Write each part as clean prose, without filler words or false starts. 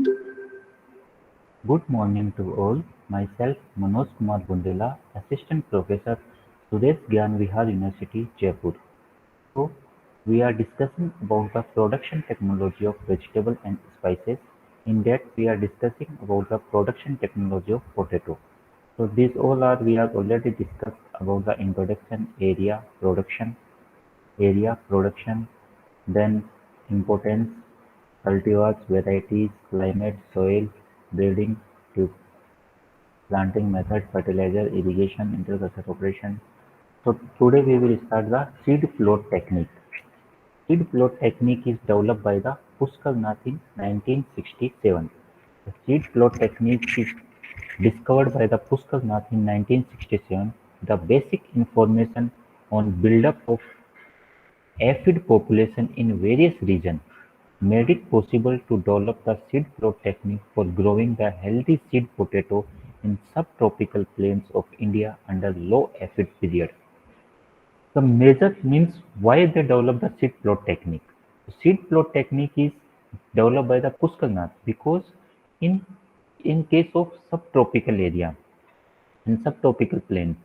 Good morning to all. Myself, Manoj Kumar Bundela, Assistant Professor, Suresh Gyan Vihar University, Jaipur. So, we are discussing about the production technology of vegetable and spices. In that, we are discussing about the production technology of potato. So, these all are we have already discussed about the introduction, area, production, then importance, cultivars, varieties, climate, soil, breeding, planting method, fertilizer, irrigation, interculture operation. So today we will start the seed plot technique. Seed plot technique is developed by the Pushkal Nath in 1967. The seed plot technique is discovered by the Pushkal Nath in 1967. The basic information on buildup of aphid population in various regions made it possible to develop the seed plot technique for growing the healthy seed potato in subtropical plains of India under low aphid period. The major means why they developed the seed plot technique. Seed plot technique is developed by the Pushkal Nath because in in case of subtropical area in subtropical plains.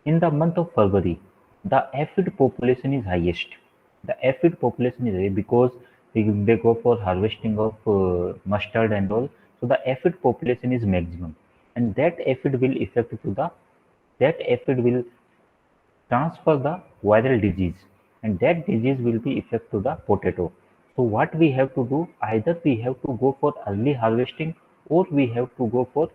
In the month of February, the aphid population is highest. The aphid population is high because they go for harvesting of mustard and all. So the aphid population is maximum, and that aphid will transfer the viral disease, and that disease will be effect to the potato. So what we have to do, either we have to go for early harvesting or we have to go for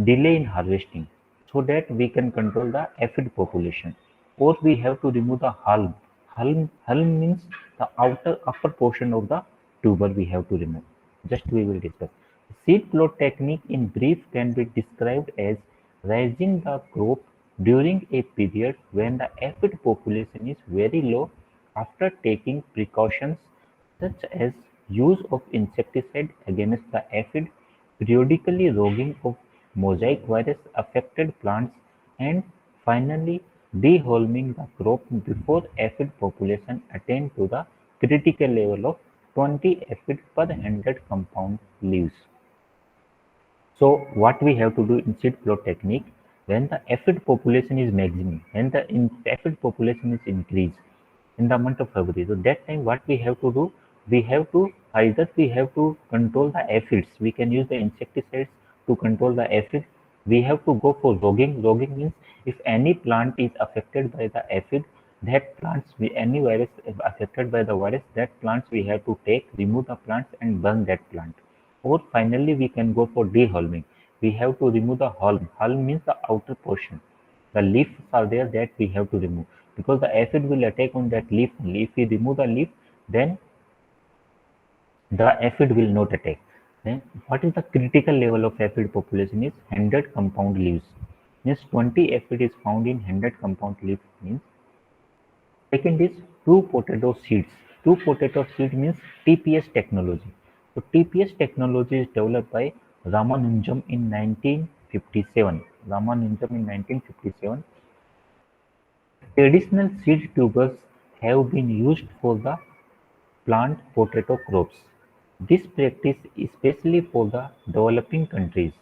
delay in harvesting, so that we can control the aphid population, or we have to remove the hulm means the outer upper portion of the tuber we have to remove. Just we will discuss. Seed plot technique in brief can be described as raising the crop during a period when the aphid population is very low after taking precautions such as use of insecticide against the aphid, periodically roguing of mosaic virus affected plants, and finally deholming the crop before aphid population attain to the critical level of 20 aphid per 100 compound leaves. So what we have to do in seed plot technique, when the aphid population is maximum, when the aphid population is increased in the month of February, so that time what we have to do, we have to control the aphids. We can use the insecticides to control the aphid. We have to go for roguing. Roguing means if any plant is affected by the aphid, any virus affected by the virus, that plants we have to take, remove the plants and burn that plant. Or finally, we can go for deholming. We have to remove the hulm. Hulm means the outer portion. The leaves are there that we have to remove because the aphid will attack on that leaf only. If we remove the leaf, then the aphid will not attack. Then what is the critical level of aphid population is 100 compound leaves. Means 20 aphid is found in 100 compound leaves means. Second is true potato seeds. True potato seed means TPS technology. So TPS technology is developed by Ramanujam in 1957. Ramanujam in 1957. Traditional seed tubers have been used for the plant potato crops. This practice, especially for the developing countries,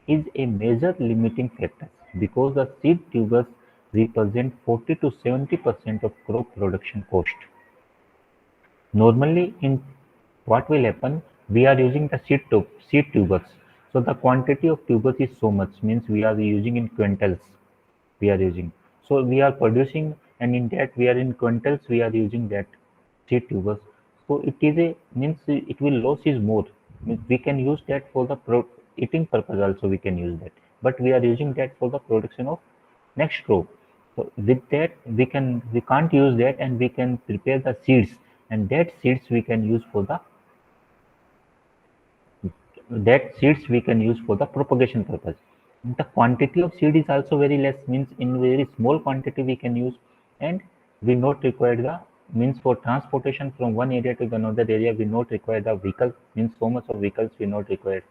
is a major limiting factor because the seed tubers represent 40 to 70% of crop production cost. Normally, in what will happen, we are using the seed tubers. So the quantity of tubers is so much, means we are using in quintals. We are using. So we are producing, and in that we are in quintals. We are using that seed tubers. So it is a means it will loss is more. Means we can use that for the eating purpose also we can use that. But we are using that for the production of next crop. So with that we can't use that, and we can prepare the seeds, and that seeds we can use for the propagation purpose. The quantity of seed is also very less, means in very small quantity we can use, and we not require the means for transportation from one area to the another area we not require the vehicle, means so much of vehicles we not require.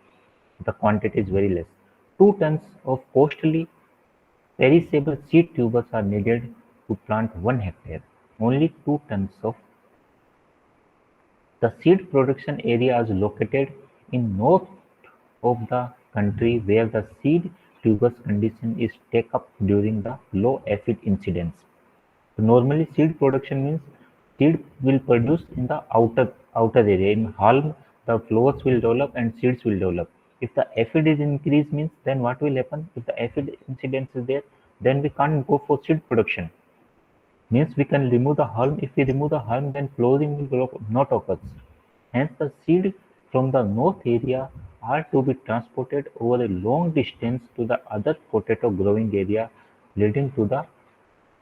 The quantity is very less. 2 tons of costly perishable seed tubers are needed to plant 1 hectare. Only 2 tons of the seed production area is located in North of the country where the seed tubers condition is take up during the low aphid incidence. So normally seed production means seed will produce in the outer area. In halm, the flowers will develop and seeds will develop. If the aphid is increased means then what will happen? If the aphid incidence is there, then we can't go for seed production. Means we can remove the hulm. If we remove the hulm, then flowering will not occur. Hence, the seed from the north area are to be transported over a long distance to the other potato growing area, leading to the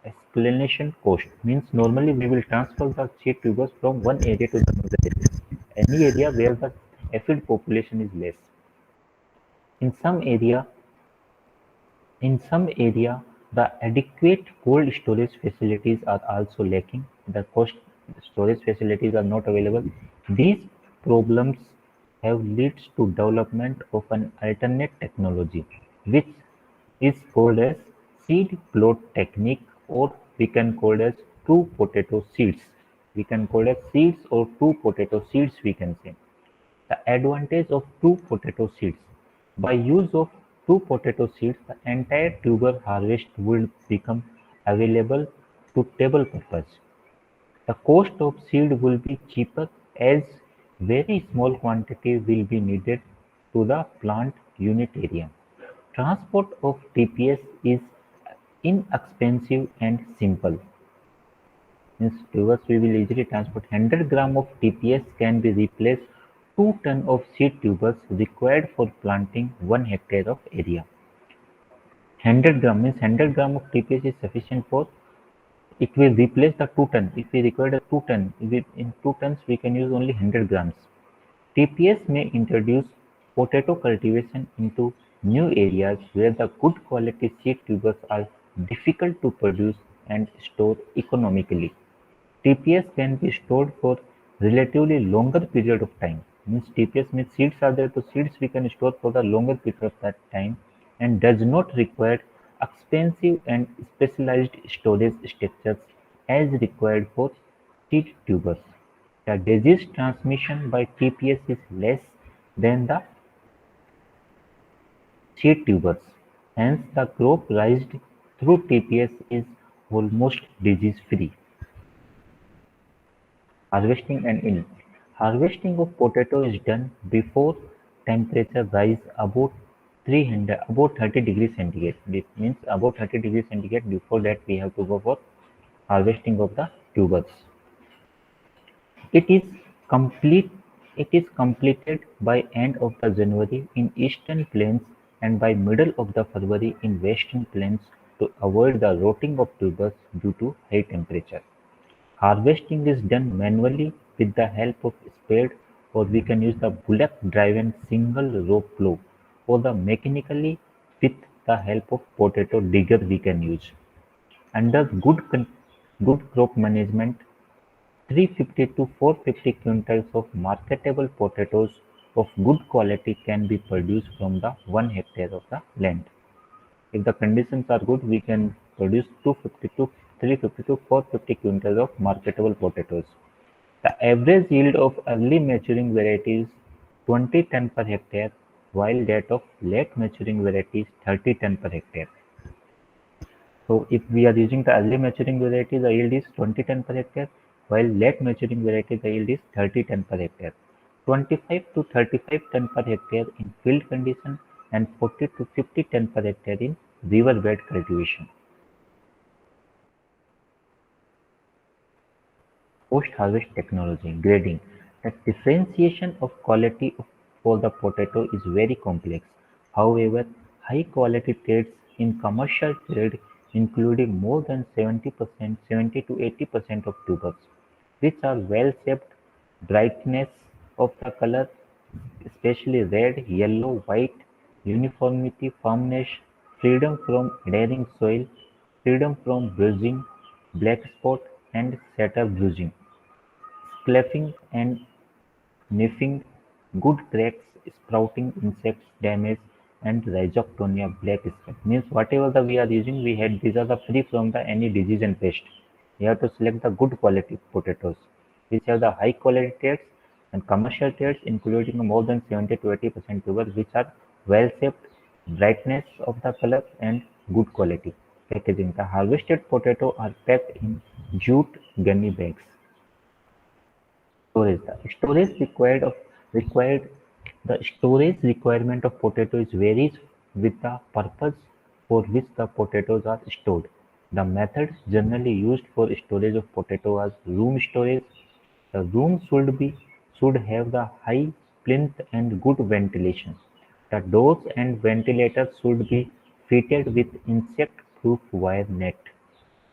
exclination coast. Means normally we will transfer the seed tubers from one area to the another area. Any area where the aphid population is less. In some area, In some area, the adequate cold storage facilities are also lacking. The cold storage facilities are not available. These problems have led to development of an alternate technology, which is called as seed plot technique, or we can call as two potato seeds. We can call it seeds or two potato seeds, we can say. The advantage of two potato seeds: by use of two potato seeds, the entire tuber harvest will become available to table purpose. The cost of seed will be cheaper as very small quantity will be needed to the plant unit area. Transport of TPS is inexpensive and simple. In tubers, we will easily transport 100 gram of TPS can be replaced 2 ton of seed tubers required for planting 1 hectare of area. 100 gram means 100 gram of TPS is sufficient for it will replace the 2 ton. If we require a 2 ton, in 2 tons we can use only 100 grams. TPS may introduce potato cultivation into new areas where the good quality seed tubers are difficult to produce and store economically. TPS can be stored for relatively longer period of time. Means TPS means seeds are there, so seeds we can store for the longer period of that time and does not require expensive and specialized storage structures as required for seed tubers. The disease transmission by TPS is less than the seed tubers. Hence, the crop raised through TPS is almost disease-free. Harvesting and in harvesting of potato is done before temperature rise about 30 degrees centigrade. This means about 30 degrees centigrade. Before that, we have to go for harvesting of the tubers. It is complete. It is completed by end of the January in eastern plains and by middle of the February in western plains to avoid the rotting of tubers due to high temperature. Harvesting is done manually with the help of spade, or we can use the bullock-driven single-row plow, or the mechanically with the help of potato digger we can use. Under good crop management, 350 to 450 quintals of marketable potatoes of good quality can be produced from the 1 hectare of the land. If the conditions are good, we can produce 250 to 350 to 450 quintals of marketable potatoes. The average yield of early maturing varieties 20 ton per hectare, while that of late maturing varieties 30 ton per hectare. So if we are using the early maturing variety, the yield is 20 ton per hectare, while late maturing variety, the yield is 30 ton per hectare. 25 to 35 ton per hectare in field condition and 40 to 50 ton per hectare in riverbed cultivation. Post-harvest technology, grading. The differentiation of quality for the potato is very complex. However, high-quality traits in commercial trade, including more than 70%, 70 to 80% of tubers, which are well-shaped, brightness of the color, especially red, yellow, white, uniformity, firmness, freedom from adhering soil, freedom from bruising, black spot and setter bruising, sloughing and nipping, good cracks, sprouting insects damage, and rhizoctonia black spot. Means whatever we are using, we had these are the free from the any disease and pest. You have to select the good quality potatoes, which have the high quality traits And commercial traits including more than 70 to 80% tubers which are well shaped, brightness of the color and good quality packaging. The harvested potato are packed in jute gunny bags. Storage. The storage requirement of potato is varies with the purpose for which the potatoes are stored. The methods generally used for storage of potato are room storage. The room should have the high plinth and good ventilation. The doors and ventilators should be fitted with insect-proof wire net.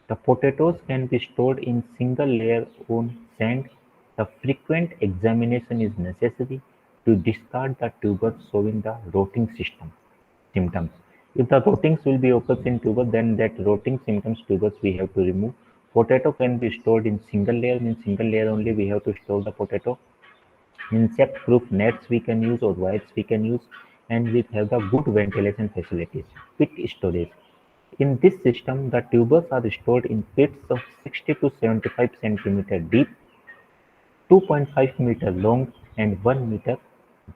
The potatoes can be stored in single layer on sand. The frequent examination is necessary to discard the tubers showing the rotting symptoms. If the rottings will be occurs in tuber, then that rotting symptoms tubers we have to remove. Potato can be stored in single layer. In single layer only we have to store the potato. Insect-proof nets we can use or wires we can use, and we have the good ventilation facilities. Pit storage. In this system, the tubers are stored in pits of 60 to 75 centimeter deep, 2.5 meter long, and 1 meter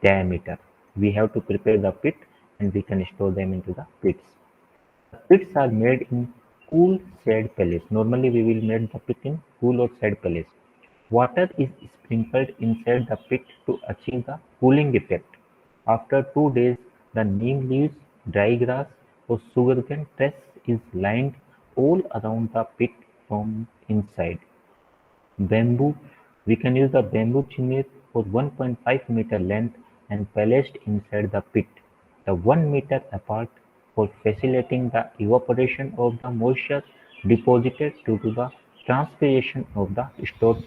diameter. We have to prepare the pit and we can store them into the pits. The pits are made in cool shade palace. Normally, we will make the pit in cool or shade palace. Water is sprinkled inside the pit to achieve the cooling effect. After 2 days, the neem leaves, dry grass, or sugarcane press is lined all around the pit from inside. Bamboo: we can use the bamboo chimneys for 1.5 meter length and placed inside the pit, the 1 meter apart for facilitating the evaporation of the moisture deposited due to the transpiration of the stored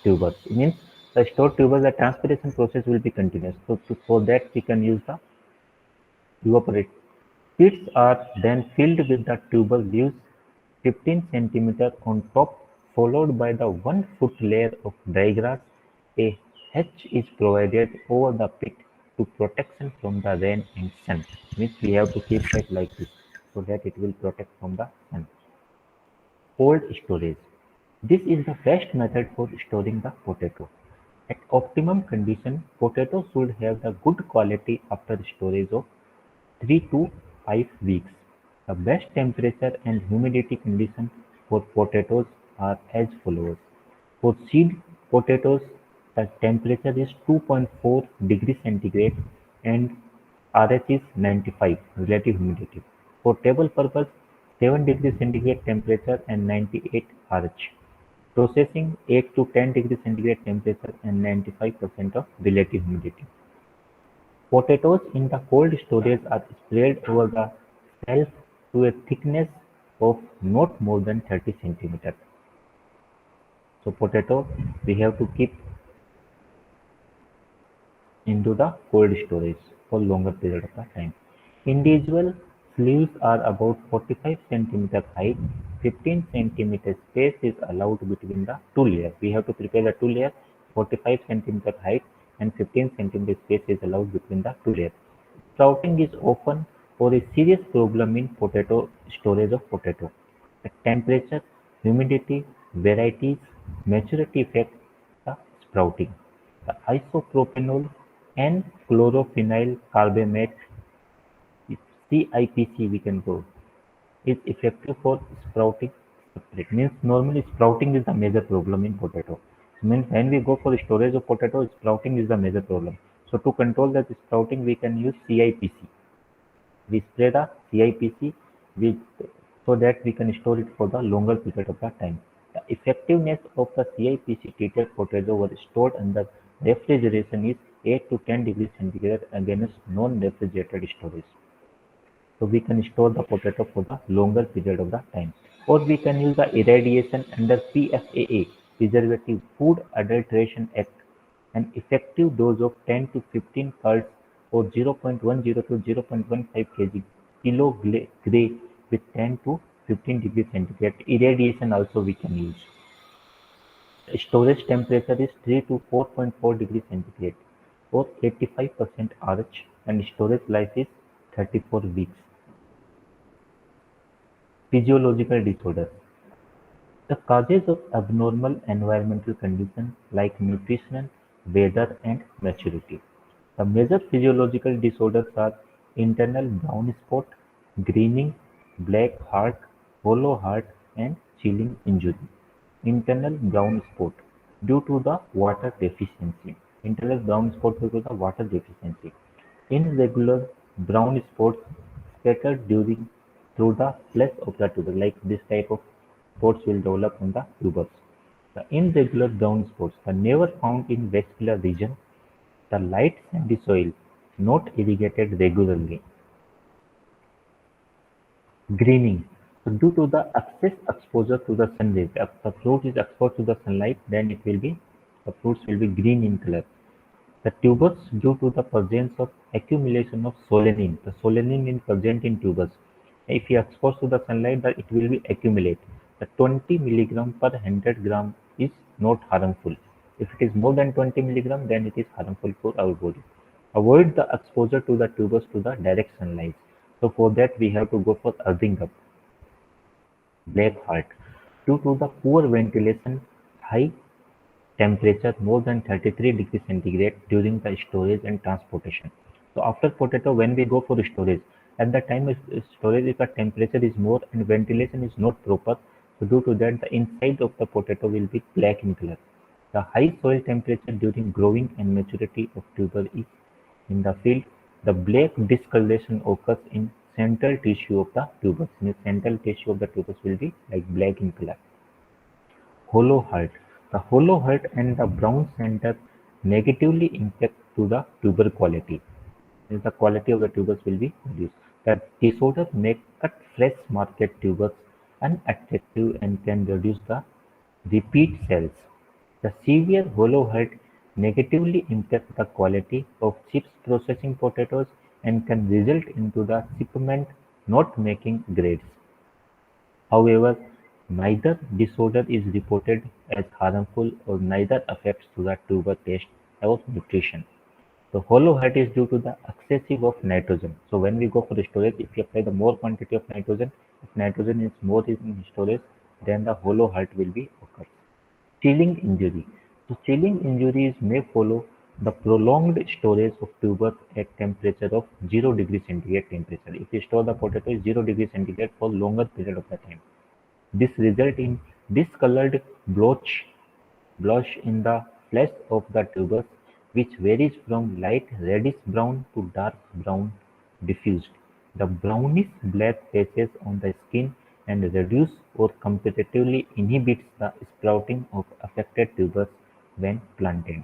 tubers. Means the stored tubers, the transpiration process will be continuous. So for that we can use the evaporate. Pits are then filled with the tuber leaves 15 centimeters on top, followed by the 1 foot layer of dry grass. A hedge is provided over the pit to protection from the rain and sun. Means we have to keep that like this so that it will protect from the sun. Cold storage. This is the best method for storing the potato. At optimum condition, potato should have the good quality after storage of 3 to 5 weeks. The best temperature and humidity conditions for potatoes are as follows. For seed potatoes, the temperature is 2.4 degrees centigrade and RH is 95 relative humidity. For table purpose, 7 degrees centigrade temperature and 98 RH. Processing, 8 to 10 degrees centigrade temperature and 95% of relative humidity. Potatoes in the cold storage are spread over the shelf to a thickness of not more than 30 centimeters. So potato we have to keep into the cold storage for longer period of the time. Individual sleeves are about 45 centimeter height. 15 centimeter space is allowed between the two layers. We have to prepare the two layers. 45 centimeter height and 15 centimeter space is allowed between the two layers. Sprouting is often or a serious problem in potato storage of potato. The temperature, humidity, varieties, maturity affect the sprouting. The isopropanol and chlorophenyl carbamate (CIPC) we can go is effective for sprouting separate. Means normally sprouting is the major problem in potato. Means when we go for storage of potato, sprouting is the major problem. So to control that sprouting, we can use CIPC. We spray the CIPC with, so that we can store it for the longer period of the time. The effectiveness of the CIPC treated potato was stored under refrigeration is 8 to 10 degrees centigrade against non-refrigerated storage. So we can store the potato for the longer period of the time. Or we can use the irradiation under PFAA, Preservative Food Adulteration Act, an effective dose of 10 to 15 parts or 0.10 to 0.15 kg kilo gray with 10 to 15 degrees centigrade. Irradiation also we can use. Storage temperature is 3 to 4.4 degrees centigrade or 85% RH and storage life is 34 weeks. Physiological disorders. The causes of abnormal environmental conditions like nutrition, weather, and maturity. The major physiological disorders are internal brown spot, greening, black heart, hollow heart, and chilling injury. Internal brown spot due to the water deficiency. Internal brown spot due to the water deficiency. Irregular brown spots scattered during through the flesh of the tuber, like this type of spots will develop on the tubers. The irregular brown spots are never found in vascular region. The light sandy soil, not irrigated regularly. Greening. So due to the excess exposure to the sun rays, if the fruit is exposed to the sunlight, then the fruits will be green in color. The tubers, due to the presence of accumulation of solanine, the solanine is present in tubers. If you expose to the sunlight, it will be accumulate. The 20 milligram per 100 gram is not harmful. If it is more than 20 milligram, then it is harmful for our body. Avoid the exposure to the tubers to the direct sunlight. So for that, we have to go for earthing up. Black heart. Due to the poor ventilation, high temperature more than 33 degrees centigrade during the storage and transportation. So after potato, when we go for storage, at the time of storage, if the temperature is more and ventilation is not proper, so due to that, the inside of the potato will be black in color. The high soil temperature during growing and maturity of tuber is in the field. The black discoloration occurs in central tissue of the tubers. The central tissue of the tubers will be like black in color. Hollow heart: the hollow heart and the brown center negatively impact to the tuber quality. The quality of the tubers will be reduced. The disorder may cut fresh market tubers unattractive and can reduce the repeat sales. The severe hollow heart negatively impacts the quality of chips processing potatoes and can result into the shipment not making grades. However, neither disorder is reported as harmful or neither affects to the tuber taste or nutrition. So hollow height is due to the excessive of nitrogen. So when we go for the storage, if you apply the more quantity of nitrogen, if nitrogen is more in storage, then the hollow height will be occur. Chilling injury. So chilling injuries may follow the prolonged storage of tubers at temperature of 0 degree centigrade temperature. If you store the potato at 0 degree centigrade for longer period of the time, this results in discolored blotch in the flesh of the tubers, which varies from light reddish-brown to dark brown diffused. The brownish-black patches on the skin and reduce or competitively inhibits the sprouting of affected tubers when planted.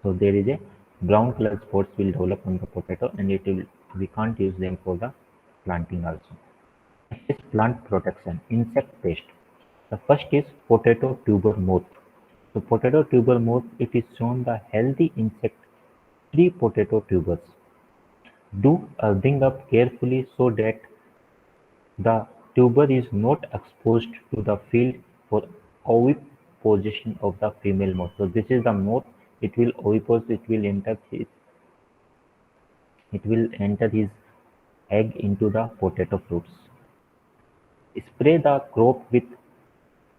So there is a brown color spots will develop on the potato, and we can't use them for the planting also. Next is plant protection, insect pest. The first is potato tuber moth. So potato tuber moth, it is shown the healthy insect-free potato tubers. Do earthing up carefully so that the tuber is not exposed to the field for oviposition of the female moth. So this is the moth. It will ovipose. It will enter his egg into the potato fruits. Spray the crop with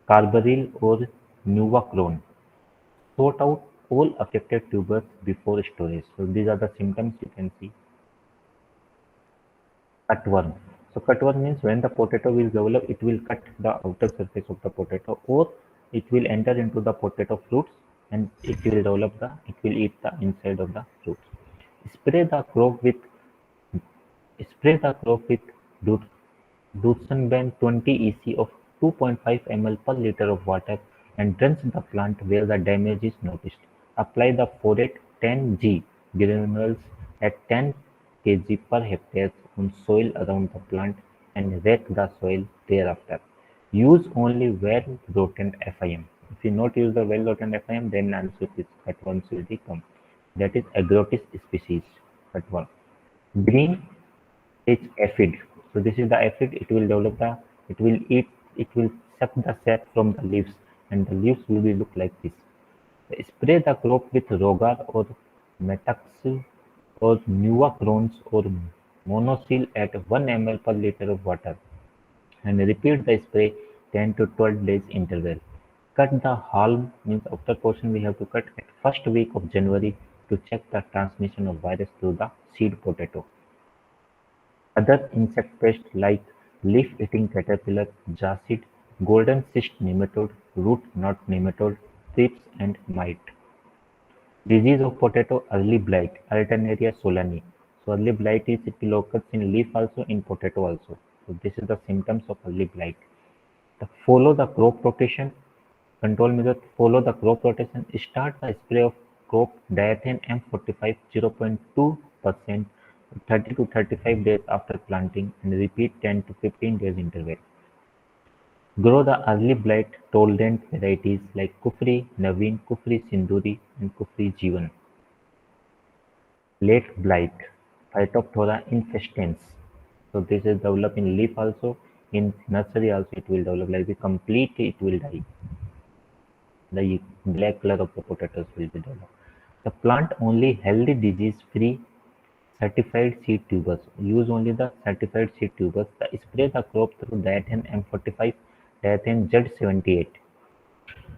carbaryl or nuvacron. Sort out all affected tubers before storage. So these are the symptoms you can see. Cutworm. So cutworm means when the potato will develop, it will cut the outer surface of the potato, or it will enter into the potato fruits and it will eat the inside of the fruits. Spray the crop with Spray the crop with Duchenban 20 EC of 2.5 ml per liter of water and drench the plant where the damage is noticed. Apply the Forate 10G granules at 10 kg per hectare on soil around the plant and rake the soil thereafter. Use only well-rotten FIM. If you not use the well-rotten FIM, then also this cutworms will come. That is Agrotis species cutworm. Green is aphid. So this is the aphid. It will eat, it will suck the sap from the leaves, and the leaves will be look like this. Spray the crop with Rogar or Metaxil or Nuvacrons or Monosil at 1 ml per liter of water, and repeat the spray 10 to 12 days interval. Cut the halm means outer portion we have to cut at first week of January to check the transmission of virus through the seed potato. Other insect pests like leaf-eating caterpillar, jacid, golden cyst nematode, root knot nematode, thrips and mite. Disease of potato: early blight, Alternaria solani. So early blight is it will occur in leaf also, in potato also. So this is the symptoms of early blight. Follow the crop rotation. Control method: follow the crop rotation. Start the spray of crop diathane M45 0.2% 30 to 35 days after planting and repeat 10 to 15 days interval. Grow the early blight tolerant varieties like Kufri Naveen, Kufri Sinduri and Kufri Jeevan. Late blight Phytophthora infestans. So this is developed in leaf also, in nursery also it will develop, like the complete it will die. The black color of the potatoes will be developed. The plant only healthy disease-free certified seed tubers. Use only the certified seed tubers. Spray the crop through diathane M45, diathane Z78.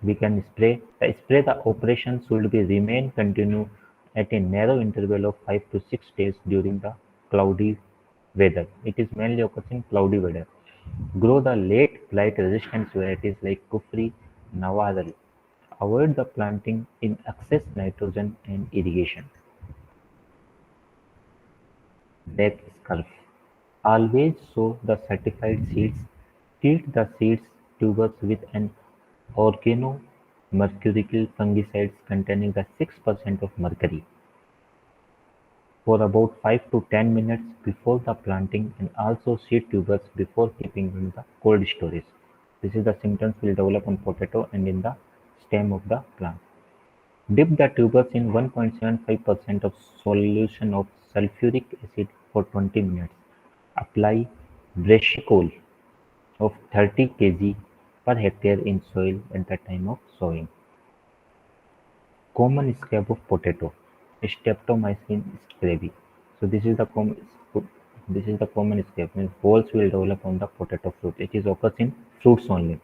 We can spray the operation should be remain continue at a narrow interval of 5 to 6 days during the cloudy weather. It is mainly occurs in cloudy weather. Grow the late blight resistant varieties like Kufri, Nawadal. Avoid the planting in excess nitrogen and irrigation. Black scurf. Always sow the certified seeds. Treat the seeds tubers with an organomercurial fungicides containing the 6% of mercury for about 5 to 10 minutes before the planting, and also seed tubers before keeping in the cold storage. This is the symptoms will develop on potato and in the stem of the plant. Dip the tubers in 1.75% of solution of sulfuric acid for 20 minutes. Apply Brashicol of 30 kg per hectare in soil at the time of sowing. Common scab of potato, Streptomycin scabri. So this is the common scab. Means holes will develop on the potato fruit. It is occurs in fruits only.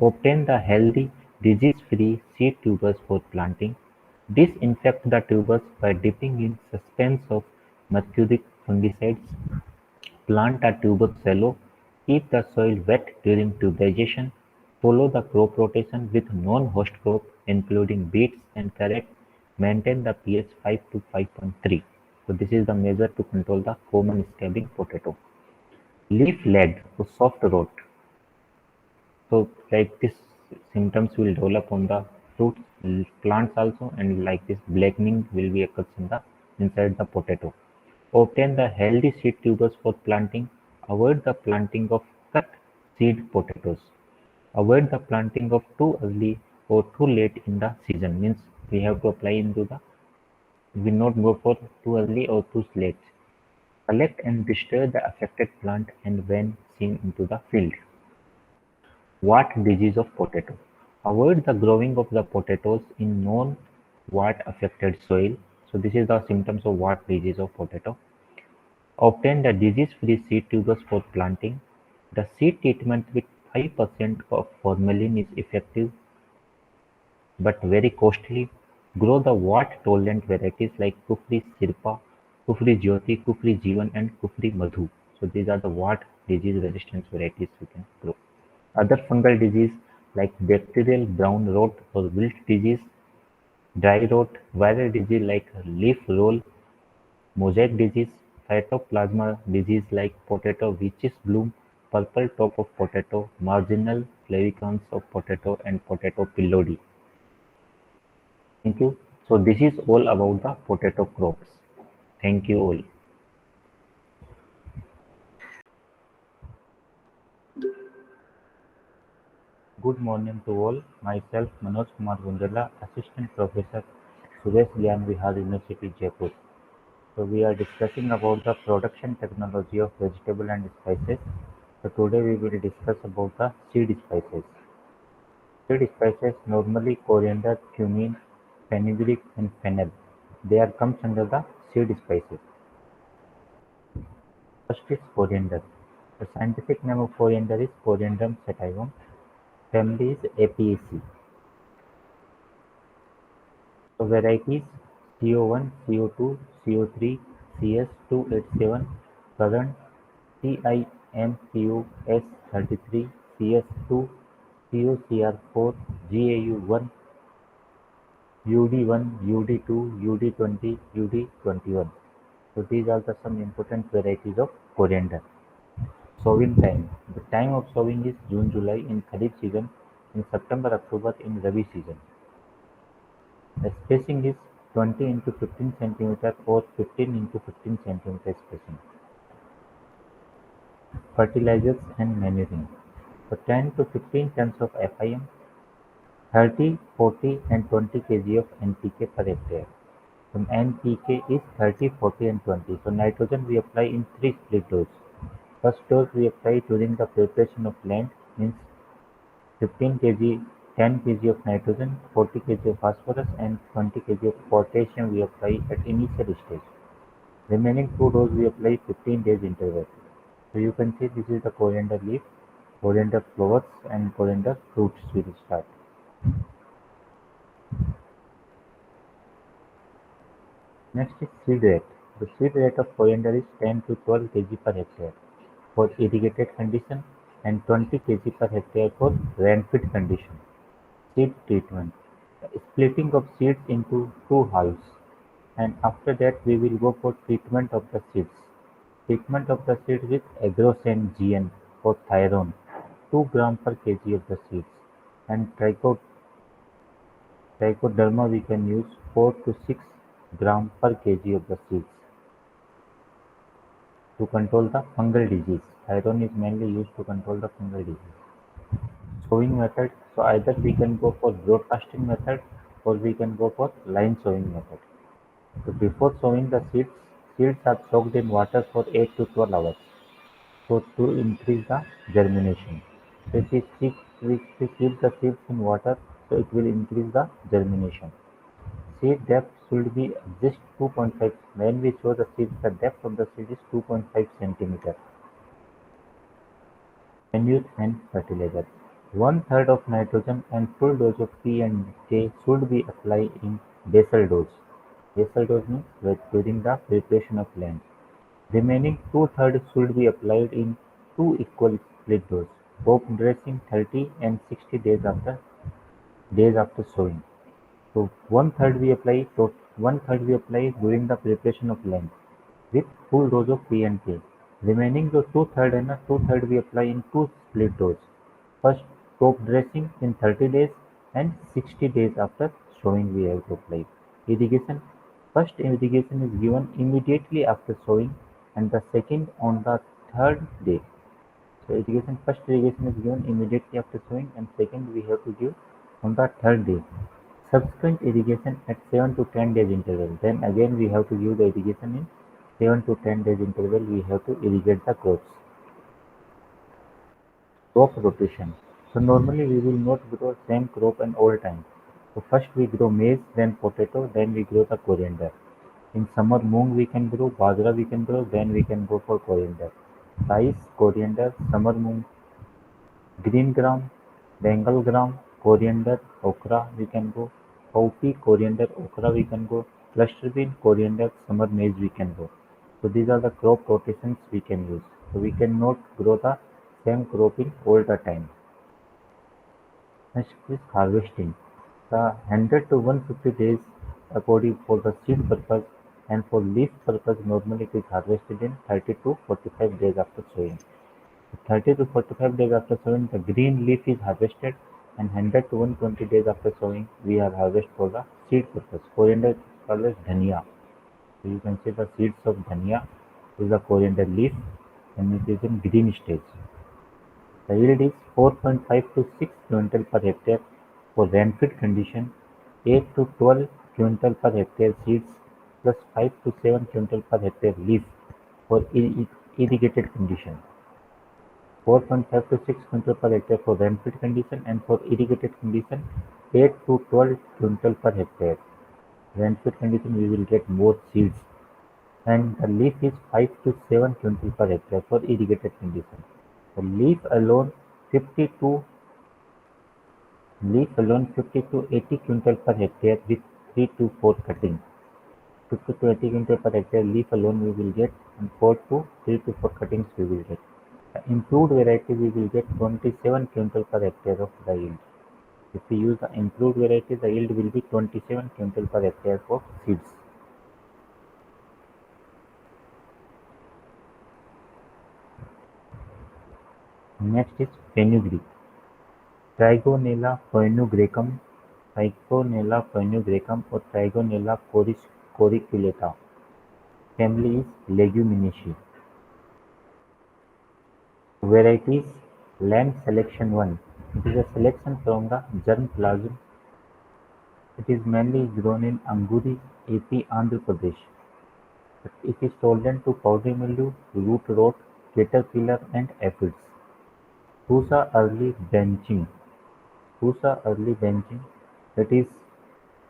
Obtain the healthy, disease-free seed tubers for planting. Disinfect the tubers by dipping in suspense of mercuric fungicides. Plant the tubers shallow. Keep the soil wet during tuberization. Follow the crop rotation with non-host crop including beets and carrot. Maintain the pH 5 to 5.3. So this is the measure to control the common scabbing potato. Leaf lag or soft rot. So like this symptoms will develop on the fruits, plants also, and like this blackening will be occurs in the inside the potato. Obtain the healthy seed tubers for planting. Avoid the planting of cut seed potatoes. Avoid the planting of too early or too late in the season. Means we have to apply into the, we not go for too early or too late. Collect and destroy the affected plant and when seen into the field. Wart disease of potato. Avoid the growing of the potatoes in non-wart affected soil. So this is the symptoms of wart disease of potato. Obtain the disease-free seed tubers for planting. The seed treatment with 5% of formalin is effective but very costly. Grow the wart-tolerant varieties like Kufri Sirpa, Kufri Jyoti, Kufri Jeevan and Kufri Madhu. So these are the wart disease resistance varieties we can grow. Other fungal disease like bacterial brown rot or wilt disease, dry rot, viral disease like leaf roll, mosaic disease, phytoplasma disease like potato witch's bloom, purple top of potato, marginal flavicans of potato and potato pillodi. Thank you. So this is all about the potato crops. Thank you all. Good morning to all. Myself Manoj Kumar Gunjala, Assistant Professor, Suresh Gyan Vihar University, Jaipur. So we are discussing about the production technology of vegetable and spices. So today we will discuss about the seed spices. Seed spices normally coriander, cumin, fenugreek and fennel. They are comes under the seed spices. First is coriander. The scientific name of coriander is Coriandrum sativum. Family is Apiaceae. So varieties: CO1, CO2, CO3, CS287, current TIMCUS33, CS2, COCR4, GAU1, UD1, UD2, UD20, UD21. So these are the some important varieties of coriander. Sowing time. The time of sowing is June July in Kharif season, in September October in Rabi season. The spacing is 20 into 15 centimeter or 15 into 15 centimeter spacing. Fertilizers and manuring. So 10 to 15 tons of FIM, 30, 40 and 20 kg of NPK per hectare. So NPK is 30, 40 and 20. So nitrogen we apply in 3 split dose. First dose we apply during the preparation of land, means 15 kg, 10 kg of nitrogen, 40 kg of phosphorus and 20 kg of potassium we apply at initial stage. Remaining two doses we apply 15 days interval. So you can see this is the coriander leaf, coriander flowers and coriander fruits will start. Next is seed rate. The seed rate of coriander is 10 to 12 kg per hectare for irrigated condition and 20 kg per hectare for rain-fed condition. Seed treatment. Splitting of seeds into two halves, and after that we will go for treatment of the seeds. Treatment of the seeds with Agrocen GN for Thyron, 2 gram per kg of the seeds, and Trichoderma we can use 4 to 6 gram per kg of the seeds to control the fungal disease. Thyron is mainly used to control the fungal disease. Sowing method. So either we can go for broadcasting method or we can go for line sowing method. So before sowing the seeds, seeds are soaked in water for 8 to 12 hours. So to increase the germination. So if we keep the seeds in water, so it will increase the germination. Seed depth should be just 2.5. When we sow the seeds, the depth of the seed is 2.5 centimeter. Manure and fertilizer. One third of nitrogen and full dose of P and K should be applied in basal dose. Basal dose means during the preparation of land. Remaining two-thirds should be applied in two equal split doses. Top dressing 30 and 60 days after sowing. So one third we apply during the preparation of land with full dose of P and K. Remaining the two-third and a two-third we apply in two split doses. First top dressing in 30 days and 60 days after sowing we have to apply. Irrigation. First irrigation is given immediately after sowing and the second on the third day. So first irrigation is given immediately after sowing and second we have to give on the third day. Subsequent irrigation at 7 to 10 days interval. Then again we have to give the irrigation in 7 to 10 days interval. We have to irrigate the crops. Crop rotation. So normally we will not grow same crop and all time. So first we grow maize, then potato, then we grow the coriander. In summer moong we can grow, bajra we can grow, then we can go for coriander. Rice, coriander, summer moong, green gram, Bengal gram, coriander, okra we can go. Cowpea, coriander, okra we can go. Cluster bean, coriander, summer maize we can go. So these are the crop rotations we can use. So we cannot grow the same crop in all the time. Next is harvesting. The 100 to 150 days according for the seed purpose and for leaf purpose normally it is harvested in 30 to 45 days after sowing. 30 to 45 days after sowing, the green leaf is harvested, and 100 to 120 days after sowing, we are harvest for the seed purpose. Coriander is called as dhania. So you can see the seeds of dhania is the coriander leaf, and it is in green stage. The yield is 4.5 to 6 quintal per hectare for rain-fed condition, 8 to 12 quintal per hectare seeds, plus 5 to 7 quintal per hectare leaf for irrigated condition. 4.5 to 6 quintal per hectare for rain-fed condition and for irrigated condition 8 to 12 quintal per hectare. Rain-fed condition we will get more seeds and the leaf is 5 to 7 quintal per hectare for irrigated condition. The leaf alone 50 to Leaf alone 50 to 80 quintal per hectare with 3 to 4 cuttings. 50 to 80 quintal per hectare leaf alone we will get, and 4 to 3 to 4 cuttings we will get. The improved variety we will get 27 quintal per hectare of the yield. If we use the improved variety, the yield will be 27 quintal per hectare for seeds. Next is fenugreek. Trigonella phoenugracum, Trigonella phoenugracum or Trigonella coriculata. Family is Leguminosae. Varieties: Land Selection 1. It is a selection from the germplasm. It is mainly grown in Anguri, AP, Andhra Pradesh. It is tolerant to powdery mildew, root rot, caterpillar and aphids. Pusa early branching. Pusa early branching. It is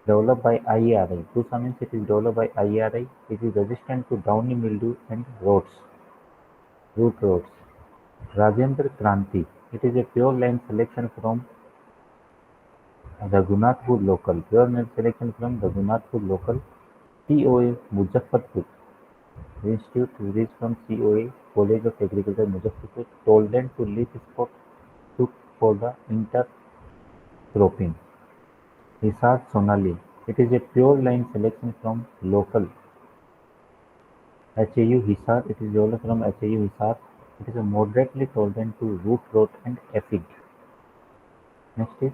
developed by IARI. Pusa means it is developed by IARI. It is resistant to downy mildew and root rots. Rajendra Kranti. It is a pure line selection from Raghunathpur local. Pure line selection from Raghunathpur local. COA Muzaffarpur. The institute released from COA College of Agriculture Muzaffarpur tolerant to leaf spot took for the intercropping. Hisar Sonali. It is a pure line selection from local HAU Hisar. It is developed from HAU Hisar. It is a moderately tolerant to root rot and aphid. Next is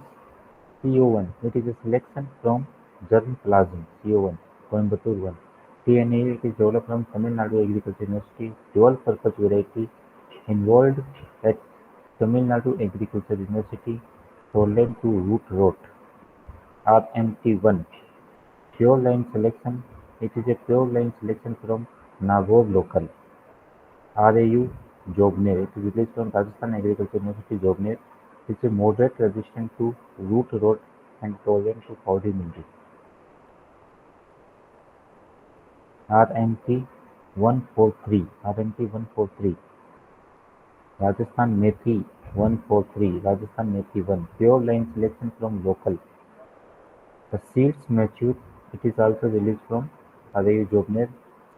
CO1. It is a selection from germplasm. CO1. Coimbatore 1. TNA. It is developed from Tamil Nadu Agriculture University. Dual purpose variety involved at Tamil Nadu Agriculture University. Tolerant to root rot. RMT1. Pure line selection. It is a pure line selection from Nagaur local. RAU Jogner. It is released from Rajasthan Agriculture University Jogner. It is a moderate resistant to root rot and tolerant to powdery mildew. RMT 143. RMT 143. Rajasthan Methi 143. Rajasthan Methi 1. Pure line selection from local. The seeds mature. It is also released from Arayu Jobner.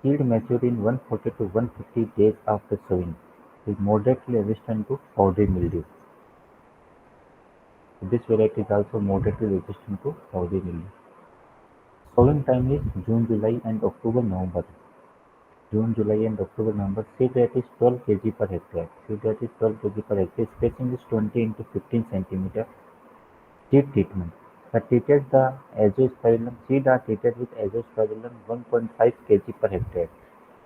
Seed mature in 140 to 150 days after sowing. It is moderately resistant to powdery mildew. This variety is also moderately resistant to powdery mildew. Sowing time is June, July and October, November. June, July and October, November. Seed rate is 12 kg per hectare. Seed rate is 12 kg per hectare. Spacing is 20 into 15 centimeter. Seed treatment. Treated the azospirillum. Seed are treated with azospirillum 1.5 kg per hectare.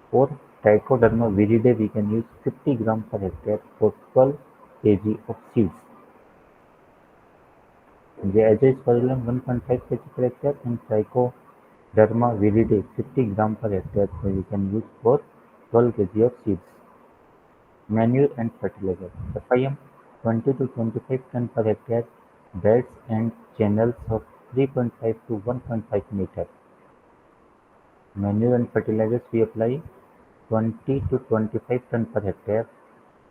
For Trichoderma viride, we can use 50 gram per hectare for 12 kg of seeds. The azospirillum 1.5 kg per hectare and Trichoderma viride 50 gram per hectare we can use for 12 kg of seeds. Manure and fertilizer. FIM 20 to 25 ton per hectare. Beds and channels of 3.5 to 1.5 meter. Manure and fertilizers we apply 20 to 25 ton per hectare.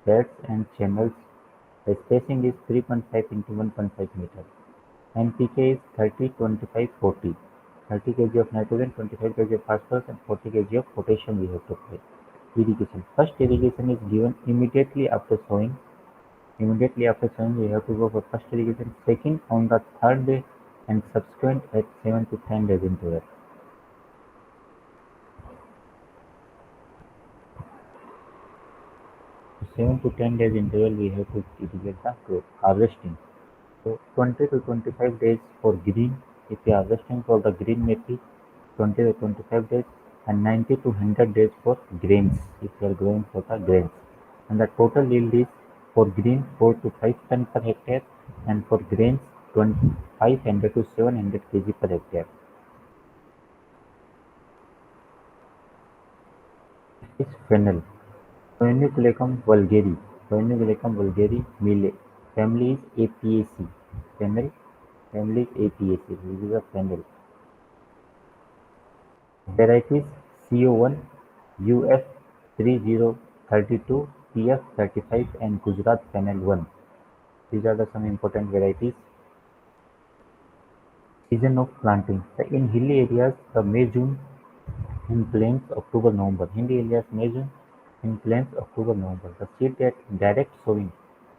Beds and channels. The spacing is 3.5 into 1.5 meter. NPK is 30, 25, 40. 30 kg of nitrogen, 25 kg of phosphorus and 40 kg of potassium we have to apply. Irrigation. First irrigation is given immediately after sowing. Immediately after sowing we have to go for first irrigation. Second on the third day and subsequent at 7 to 10 days interval. So 7 to 10 days interval we have to irrigate the crop. Harvesting. So 20 to 25 days for green. If you are harvesting for the green methi, 20 to 25 days and 90 to 100 days for grains if you are growing for the grains. And the total yield is for green 4 to 5 ton per hectare and for grains 500 to 700 kg per hectare. This is fennel. Phoenuculacum vulgare. Phoenuculacum vulgare Mille. Family is Apiaceae. Fennel. Family is Apiaceae. This is a fennel. Varieties: CO1, UF3032, PF35 and Gujarat Fennel 1. These are the some important varieties. Season of planting. In hilly areas, the May-June. In plains, October-November. Hilly areas, May-June. In plains, October-November. The seed that direct sowing,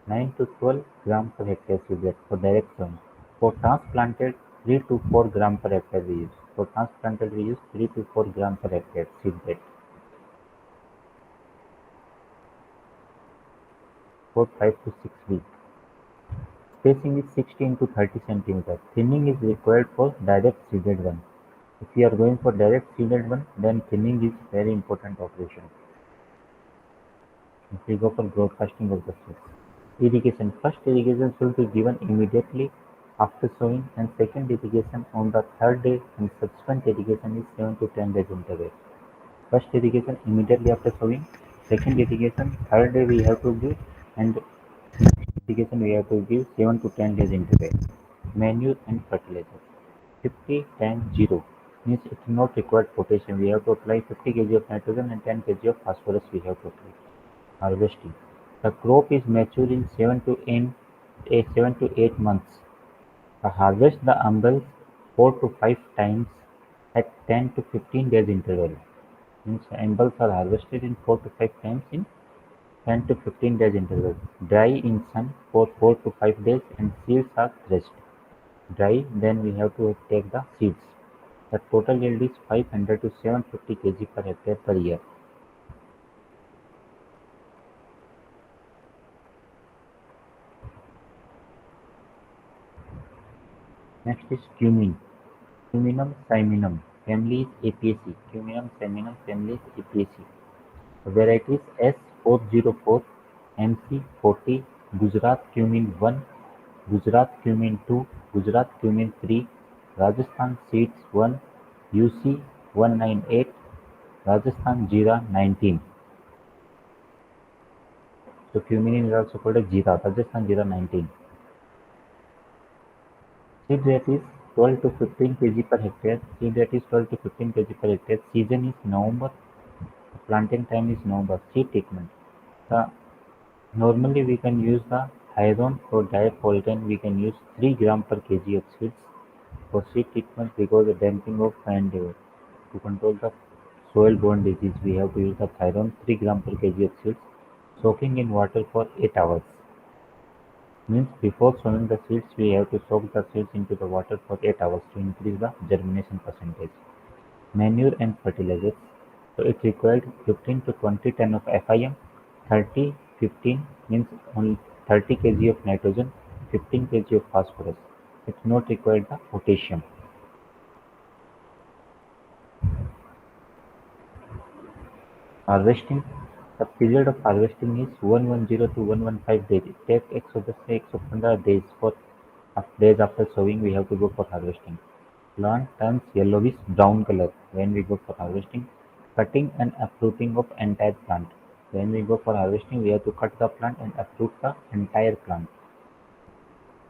9 to 12 gram per hectare seed bed for direct sowing. For transplanted, 3 to 4 gram per hectare we use. For transplanted, we use 3 to 4 gram per hectare seed bed for 5 to 6 weeks. Spacing is 16 to 30 centimeters. Thinning is required for direct seeded one. If you are going for direct seeded one, then thinning is very important operation. If we go for broadcasting of the seeds. Irrigation. First irrigation should be given immediately after sowing, and second irrigation on the third day, and subsequent irrigation is 7 to 10 days interval. First irrigation immediately after sowing, second irrigation third day we have to give, and irrigation we have to give 7 to 10 days interval. Manure and fertilizer. 50 times 0 means it is not required potassium. We have to apply 50 kg of nitrogen and 10 kg of phosphorus we have to apply. Harvesting. The crop is mature in 7 to 8 months. Harvest the umbels 4 to 5 times at 10 to 15 days interval. Means umbels are harvested in 4 to 5 times in 10 to 15 days interval. Dry in sun for 4 to 5 days and seeds are threshed. Dry, then we have to take the seeds. The total yield is 500 to 750 kg per hectare per year. Next is cumin. Cuminum cyminum. Family is Apiaceae. Cuminum cyminum family is Apiaceae. Varieties S404, MC40, Gujarat cumin 1, Gujarat cumin 2, Gujarat cumin 3, Rajasthan seeds 1, UC 198, Rajasthan jeera 19. So cumin is also called as jeera, Rajasthan jeera 19. Seed rate is 12 to 15 kg per hectare. Seed rate is 12 to 15 kg per hectare. Season is November. Planting time is November. Seed treatment. The Normally we can use the Hyron or diapolyten. We can use 3 gram per kg of seeds for seed treatment because the damping of and to control the soil-borne disease we have to use the Hyron 3 gram per kg of seeds. Soaking in water for 8 hours. Means before sowing the seeds we have to soak the seeds into the water for 8 hours to increase the germination percentage. Manure and fertilizers. So it required 15 to 20 ton of FIM, 30-15 means only 30 kg of nitrogen, 15 kg of phosphorus. It not required the potassium. Harvesting. The period of harvesting is 110 to 115 days. It takes 115 days for days after sowing we have to go for harvesting. Plant turns yellowish brown color when we go for harvesting. Cutting and uprooting of entire plant. When we go for harvesting, we have to cut the plant and uproot the entire plant.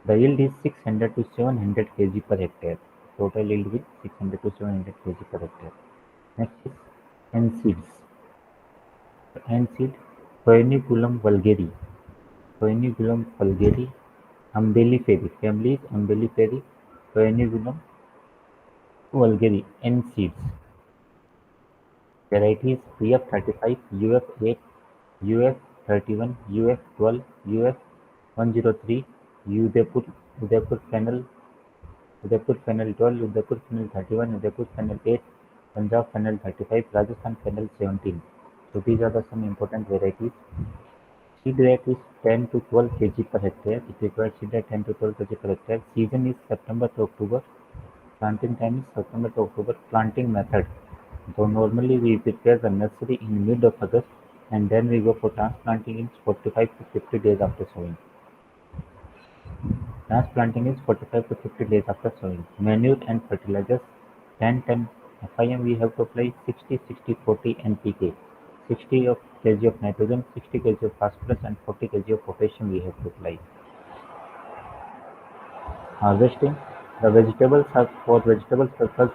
The yield is 600 to 700 kg per hectare. Total yield is 600 to 700 kg per hectare. Next is N seeds. N seed Phoenicum vulgare. Phoenicum vulgare. Umbelliferae. Family is Umbelliferae. Phoenicum vulgare. N seeds. Varieties: UF35, UF8, UF31, UF12, UF103, Udaipur, Udaipur Fennel, Udaipur Fennel 12, Udaipur Fennel 31, Udaipur Fennel 8, Punjab Fennel 35, Rajasthan Fennel 17. So these are the some important varieties. Seed rate is 10 to 12 kg per hectare. It requires seed rate 10 to 12 kg per hectare. Season is September to October. Planting time is September to October. Planting method. So normally we prepare the nursery in mid of August and then we go for transplanting in 45 to 50 days after sowing. Transplanting is 45 to 50 days after sowing. Manure and fertilizers 10 FIM we have to apply 60-60-40 NPK. 60 of kg of nitrogen, 60 kg of phosphorus and 40 kg of potassium we have to apply. Harvesting. The vegetables are for vegetable purpose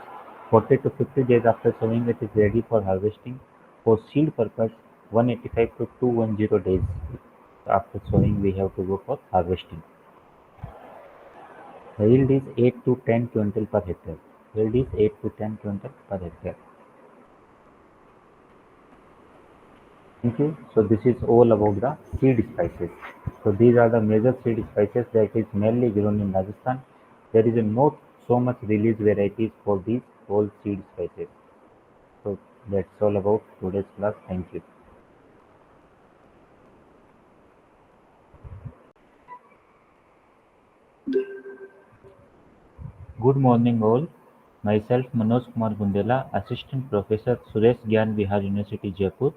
40 to 50 days after sowing it is ready for harvesting. For seed purpose 185 to 210 days after sowing we have to go for harvesting. The yield is 8 to 10 quintal per hectare. Yield is 8 to 10 quintal per hectare. Thank you. So this is all about the seed spices. So these are the major seed spices that is mainly grown in Rajasthan. There is not so much release varieties for these whole seed spices. So that's all about today's class. Thank you. Good morning all. Myself Manoj Kumar Bundela, Assistant Professor Suresh Gyan Vihar University Jaipur.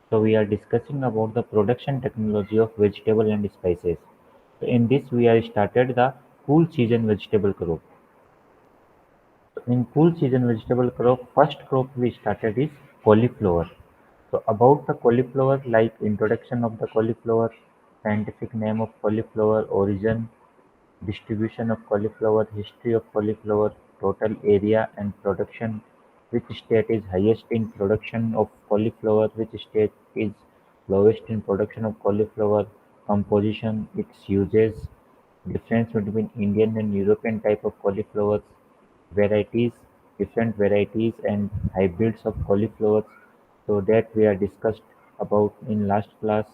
So we are discussing about the production technology of vegetable and spices. So in this we are started the cool season vegetable crop. In cool season vegetable crop, first crop we started is cauliflower. So about the cauliflower, like introduction of the cauliflower, scientific name of cauliflower, origin, distribution of cauliflower, history of cauliflower, total area and production, which state is highest in production of cauliflower, which state is lowest in production of cauliflower, composition, its uses, difference between Indian and European type of cauliflowers, varieties, different varieties and hybrids of cauliflowers. So that we are discussed about in last class,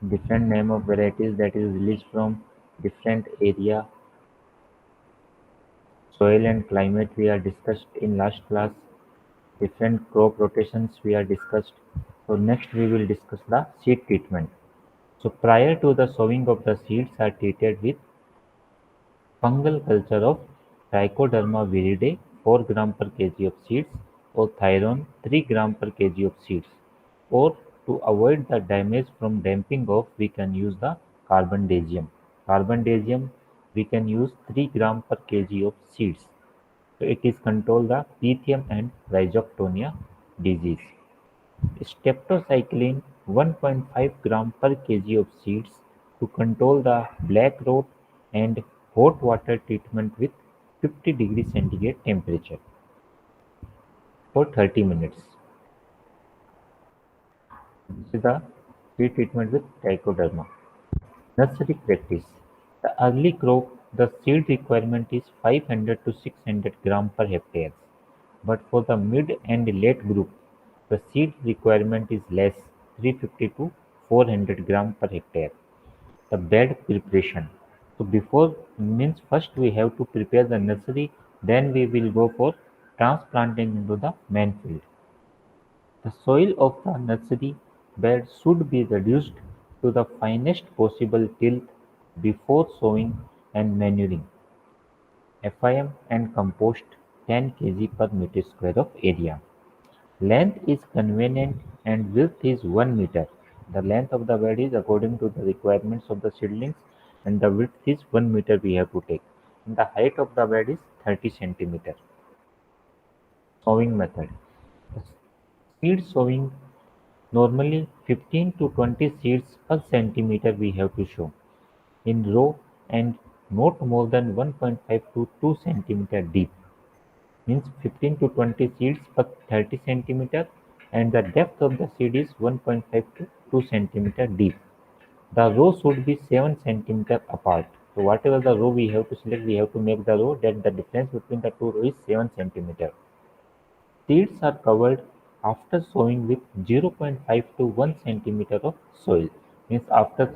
different name of varieties that is released from different area, soil and climate we are discussed in last class, different crop rotations we are discussed. So next we will discuss the seed treatment. So prior to the sowing of the seeds are treated with fungal culture of Trichoderma viride 4 gram per kg of seeds or Thiron 3 gram per kg of seeds. Or to avoid the damage from damping off, we can use the carbendazim. Carbendazim we can use 3 gram per kg of seeds. So it is control the Pythium and Rhizoctonia disease. Streptocycline 1.5 gram per kg of seeds to control the black rot and hot water treatment with 50 degrees centigrade temperature for 30 minutes. This is the pre-treatment with trichoderma. Nursery practice: the early crop, the seed requirement is 500 to 600 gram per hectare, but for the mid and late group, the seed requirement is less, 350 to 400 gram per hectare. The bed preparation. So before means first we have to prepare the nursery, then we will go for transplanting into the main field. The soil of the nursery bed should be reduced to the finest possible tilth before sowing and manuring. FIM and compost 10 kg per meter square of area. Length is convenient and width is 1 meter. The length of the bed is according to the requirements of the seedlings and the width is 1 meter we have to take. And the height of the bed is 30 centimeter. Sowing method. Seed sowing, normally 15 to 20 seeds per centimeter we have to sow in row and not more than 1.5 to 2 centimeter deep. Means 15 to 20 seeds per 30 centimeter and the depth of the seed is 1.5 to 2 centimeter deep. The row should be 7 centimeter apart. So whatever the row we have to select, we have to make the row that the difference between the two rows is 7 centimeter. Seeds are covered after sowing with 0.5 to 1 centimeter of soil. Means after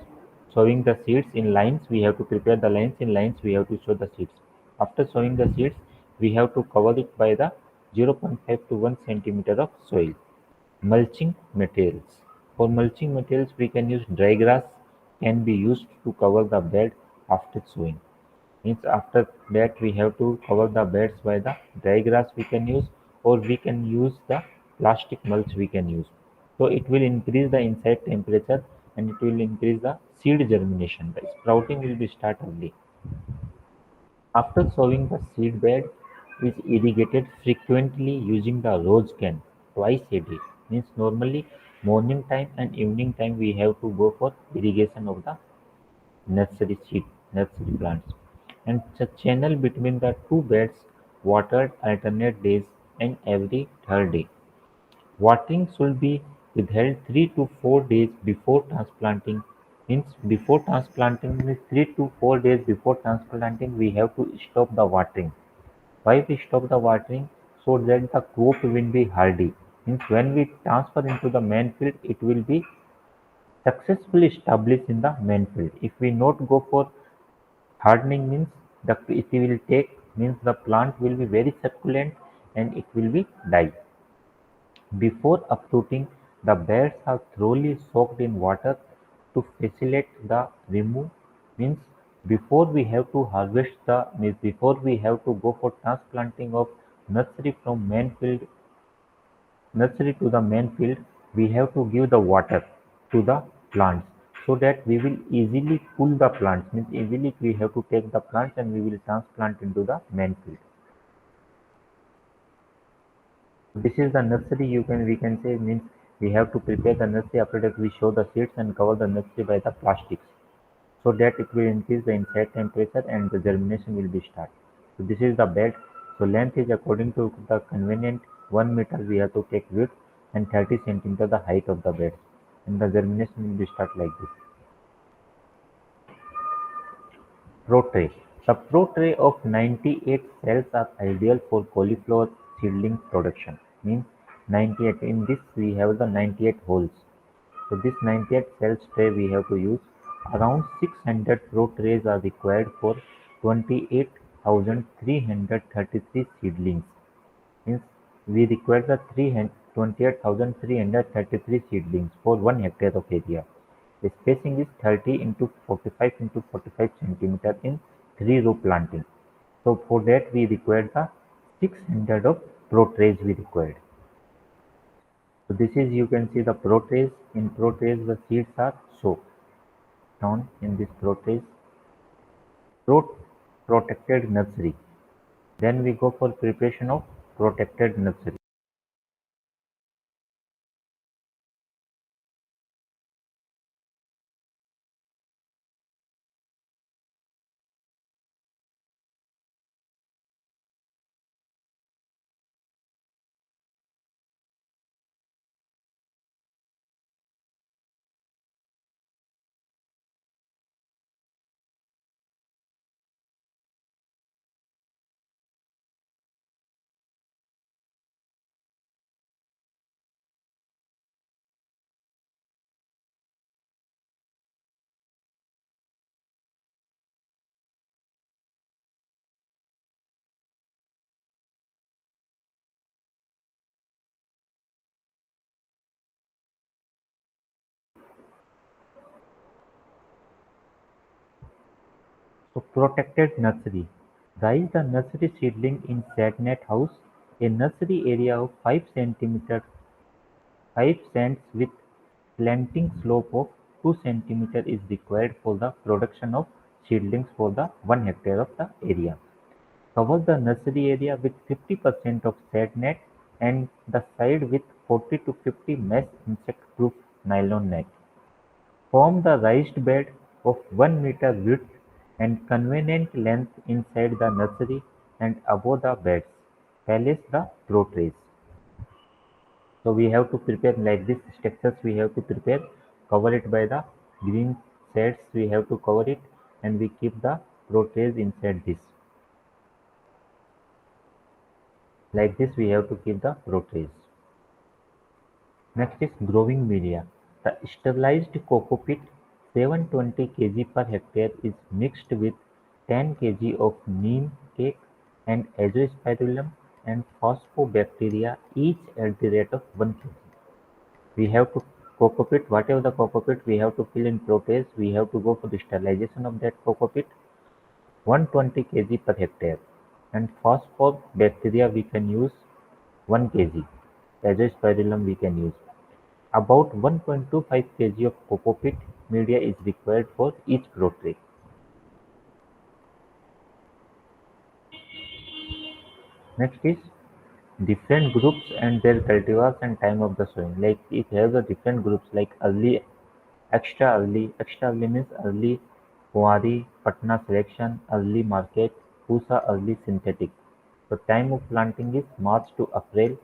sowing the seeds in lines, we have to prepare the lines. In lines, we have to sow the seeds. After sowing the seeds, we have to cover it by the 0.5 to 1 centimeter of soil. Mulching materials. For mulching materials, we can use dry grass can be used to cover the bed after sowing. Means after that we have to cover the beds by the dry grass we can use or we can use the plastic mulch we can use. So it will increase the inside temperature and it will increase the seed germination. The sprouting will be start early. After sowing the seed bed is irrigated frequently using the rose can twice a day. Means normally morning time and evening time we have to go for irrigation of the nursery seed, nursery plants, and the channel between the two beds watered alternate days and every third day. Watering should be withheld 3 to 4 days before transplanting Means before transplanting, means 3 to 4 days before transplanting, we have to stop the watering. Why we stop the watering? So that the crop will be hardy. Means when we transfer into the main field, it will be successfully established in the main field. If we not go for hardening, means it will take, means the plant will be very succulent and it will be die. Before uprooting, the beds are thoroughly soaked in water to facilitate the remove. Means before we have to harvest the, means before we have to go for transplanting of nursery from main field, nursery to the main field, we have to give the water to the plants so that we will easily pull the plants. Means easily we have to take the plants and we will transplant into the main field. This is the nursery, you can, we can say, means we have to prepare the nursery. After that we show the seeds and cover the nursery by the plastics so that it will increase the inside temperature and the germination will be start. So this is the bed. So length is according to the convenient 1 meter we have to take width and 30 centimeter the height of the bed, and the germination will be start like this. Pro tray. The pro tray of 98 cells are ideal for cauliflower seedling production. Means 98. In this we have the 98 holes. So this 98 cells tray we have to use. Around 600 pro trays are required for 28,333 seedlings. Means we require the 28,333 seedlings for 1 hectare of area. The spacing is 30 into 45 into 45 centimeter in 3 row planting. So for that we require the 600 of pro trays we required. So this is, you can see the pro trays. In pro trays the seeds are soaked down in this pro trays. Pro protected nursery. Then we go for preparation of protected nursery. So protected nursery. Raise the nursery seedling in shade net house. A nursery area of 5 centimeter 5 cents with slanting slope of 2 centimeter is required for the production of seedlings for the 1 hectare of the area. Cover the nursery area with 50% of shade net and the side with 40 to 50 mesh insect proof nylon net. Form the raised bed of 1 meter width and convenient length inside the nursery and above the beds. Place the pro trays. So we have to prepare like this structures we have to prepare, cover it by the green shades we have to cover it, and we keep the pro trays inside this. Like this we have to keep the pro trays. Next is growing media. The sterilized coco-peat 720 kg per hectare is mixed with 10 kg of neem cake and azospirillum and phosphobacteria each at the rate of 1 kg. We have to coco-peat, whatever the coco-peat we have to fill in protease, we have to go for the sterilization of that coco-peat 120 kg per hectare, and phosphobacteria we can use 1 kg. Azospirillum we can use. About 1.25 kg of coco-peat media is required for each grow tray. Next is different groups and their cultivars and time of the sowing. Like it has a different groups like early, extra early. Extra early means early Kuwari, Patna selection, early market, Pusa early synthetic. So time of planting is March to April.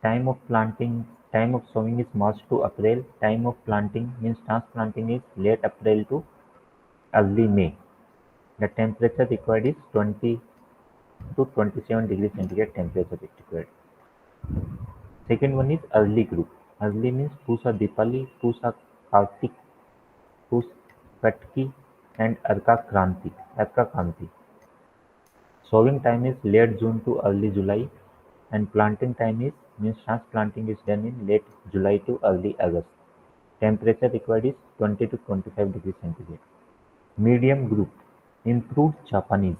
Time of planting Time of sowing is March to April. Time of planting means transplanting is late April to early May. The temperature required is 20 to 27 degrees centigrade temperature is required. Second one is early group. Early means Pusa Dipali, Pusa Kartik, Pus Katki, and Arka Kranti. Sowing time is late June to early July, and planting time is means transplanting is done in late July to early August. Temperature required is 20 to 25 degrees centigrade. Medium group. Improved Japanese.